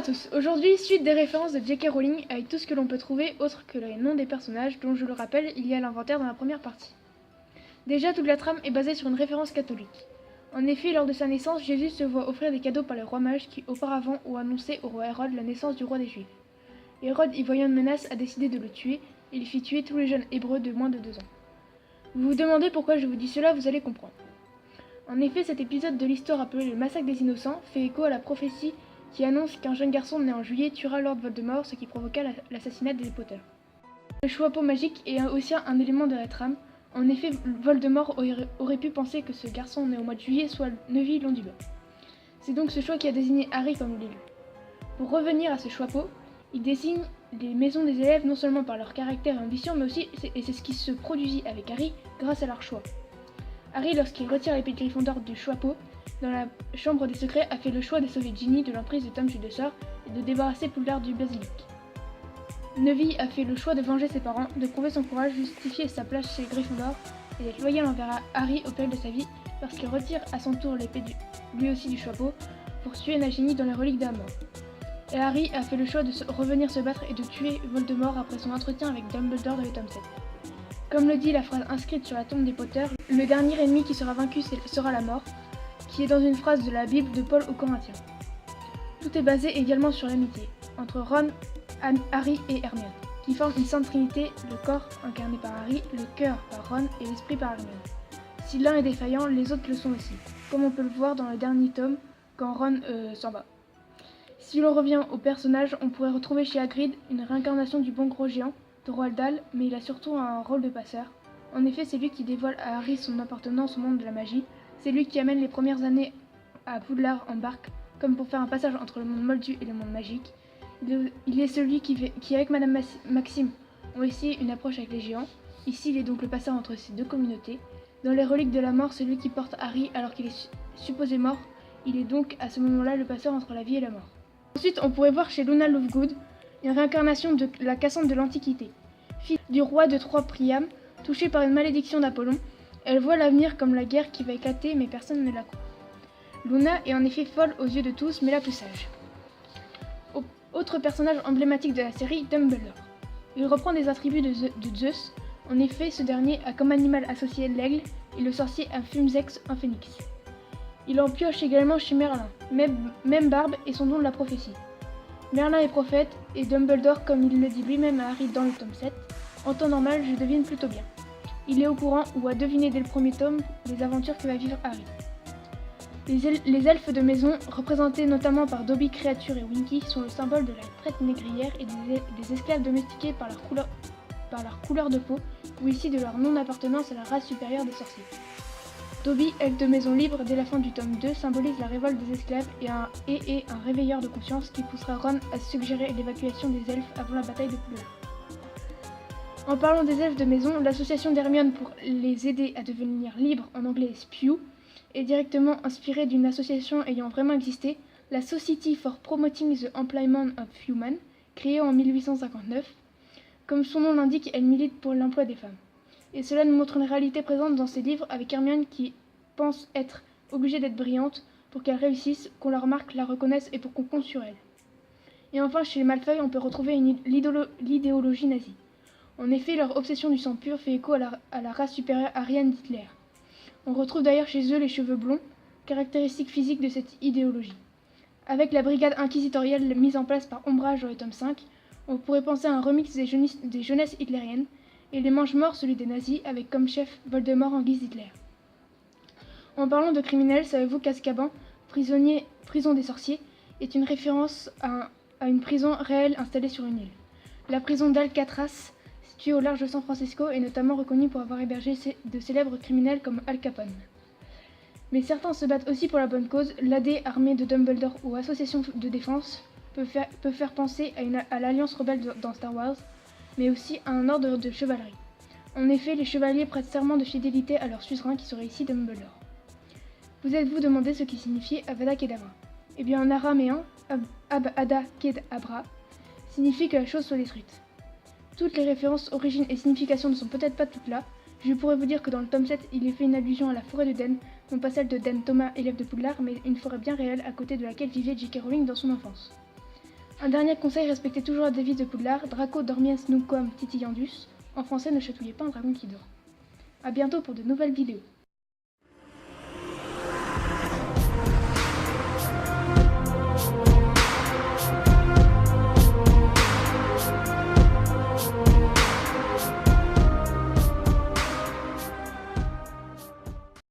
à tous, aujourd'hui suite des références de J.K. Rowling avec tout ce que l'on peut trouver autre que les noms des personnages dont je le rappelle il y a l'inventaire dans la première partie. Déjà toute la trame est basée sur une référence catholique. En effet, lors de sa naissance, Jésus se voit offrir des cadeaux par les rois mages qui auparavant ont annoncé au roi Hérode la naissance du roi des Juifs. Hérode, y voyant une menace, a décidé de le tuer et il fit tuer tous les jeunes hébreux de moins de 2 ans. Vous vous demandez pourquoi je vous dis cela, vous allez comprendre. En effet, cet épisode de l'histoire appelé le massacre des innocents fait écho à la prophétie qui annonce qu'un jeune garçon né en juillet tuera Lord Voldemort, ce qui provoqua l'assassinat des Potter. Le choix-peau magique est aussi un élément de la trame. En effet, Voldemort aurait pu penser que ce garçon né au mois de juillet soit Neville Londubat. C'est donc ce choix qui a désigné Harry comme l'élu. Pour revenir à ce choix-peau, il désigne les maisons des élèves non seulement par leur caractère et ambition, mais aussi, et c'est ce qui se produisit avec Harry, grâce à leur choix. Harry, lorsqu'il retire l'épée de Gryffondor du choix-peau, dans la chambre des secrets, a fait le choix de sauver Ginny de l'emprise de Tom Riddleston et de débarrasser Poudlard du basilic. Neville a fait le choix de venger ses parents, de prouver son courage, justifier sa place chez Gryffondor et d'être loyal envers Harry au péril de sa vie lorsqu'il retire à son tour l'épée lui aussi du choix-peau pour tuer Nagini dans les reliques de la mort. Et Harry a fait le choix de revenir se battre et de tuer Voldemort après son entretien avec Dumbledore dans le tome 7. Comme le dit la phrase inscrite sur la tombe des Potter, le dernier ennemi qui sera vaincu sera la mort, qui est dans une phrase de la Bible de Paul aux Corinthiens. Tout est basé également sur l'amitié, entre Ron, Harry et Hermione, qui forment une sainte trinité, le corps incarné par Harry, le cœur par Ron et l'esprit par Hermione. Si l'un est défaillant, les autres le sont aussi, comme on peut le voir dans le dernier tome quand Ron s'en va. Si l'on revient au personnage, on pourrait retrouver chez Hagrid une réincarnation du bon gros géant, de Roald Dahl, mais il a surtout un rôle de passeur. En effet, c'est lui qui dévoile à Harry son appartenance au monde de la magie, c'est lui qui amène les premières années à Poudlard en barque, comme pour faire un passage entre le monde moldu et le monde magique. Il est celui qui avec Madame Maxime, ont essayé une approche avec les géants. Ici, il est donc le passeur entre ces deux communautés. Dans les reliques de la mort, c'est lui qui porte Harry alors qu'il est supposé mort. Il est donc à ce moment-là le passeur entre la vie et la mort. Ensuite, on pourrait voir chez Luna Lovegood une réincarnation de la Cassandre de l'Antiquité. Fille du roi de Troie Priam, touchée par une malédiction d'Apollon, elle voit l'avenir comme la guerre qui va éclater mais personne ne la croit. Luna est en effet folle aux yeux de tous mais la plus sage. Autre personnage emblématique de la série, Dumbledore. Il reprend des attributs de Zeus. En effet, ce dernier a comme animal associé l'aigle et le sorcier un Fumzex, un phénix. Il en pioche également chez Merlin, même barbe et son don de la prophétie. Merlin est prophète et Dumbledore, comme il le dit lui-même à Harry dans le tome 7, en temps normal je devine plutôt bien. Il est au courant ou a deviné dès le premier tome les aventures que va vivre Harry. Les elfes de maison, représentés notamment par Dobby, Créature et Winky, sont le symbole de la traite négrière et des esclaves domestiqués par leur couleur de peau ou ici de leur non-appartenance à la race supérieure des sorciers. Dobby, elfe de maison libre dès la fin du tome 2, symbolise la révolte des esclaves et est un réveilleur de conscience qui poussera Ron à suggérer l'évacuation des elfes avant la bataille de Poudlard. En parlant des elfes de maison, l'association d'Hermione pour les aider à devenir libres, en anglais SPEW, est directement inspirée d'une association ayant vraiment existé, la Society for Promoting the Employment of Human, créée en 1859. Comme son nom l'indique, elle milite pour l'emploi des femmes. Et cela nous montre une réalité présente dans ses livres avec Hermione qui pense être obligée d'être brillante pour qu'elle réussisse, qu'on la remarque, la reconnaisse et pour qu'on compte sur elle. Et enfin, chez les Malfoy, on peut retrouver l'idéologie nazie. En effet, leur obsession du sang pur fait écho à la race supérieure aryenne d'Hitler. On retrouve d'ailleurs chez eux les cheveux blonds, caractéristique physique de cette idéologie. Avec la brigade inquisitoriale mise en place par Ombrage dans le tome 5, on pourrait penser à un remix des jeunesses hitlériennes, et les Mange-Morts celui des nazis, avec comme chef Voldemort en guise d'Hitler. En parlant de criminels, savez-vous qu'Azkaban, prison des sorciers, est une référence à une prison réelle installée sur une île. La prison d'Alcatraz, située au large de San Francisco, est notamment reconnue pour avoir hébergé de célèbres criminels comme Al Capone. Mais certains se battent aussi pour la bonne cause. L'AD, armée de Dumbledore ou association de défense, peut faire penser à l'Alliance rebelle dans Star Wars, mais aussi à un ordre de chevalerie. En effet, les chevaliers prêtent serment de fidélité à leur suzerain qui serait ici Dumbledore. Vous êtes-vous demandé ce qui signifiait Avada Kedavra? Eh bien, en araméen, Abada Kedabra signifie que la chose soit détruite. Toutes les références, origines et significations ne sont peut-être pas toutes là. Je pourrais vous dire que dans le tome 7, il est fait une allusion à la forêt de Den, non pas celle de Den Thomas, élève de Poudlard, mais une forêt bien réelle à côté de laquelle vivait J.K. Rowling dans son enfance. Un dernier conseil, respectez toujours la devise de Poudlard, Draco dormiens nunquam titillendus. En français, ne chatouillez pas un dragon qui dort. A bientôt pour de nouvelles vidéos.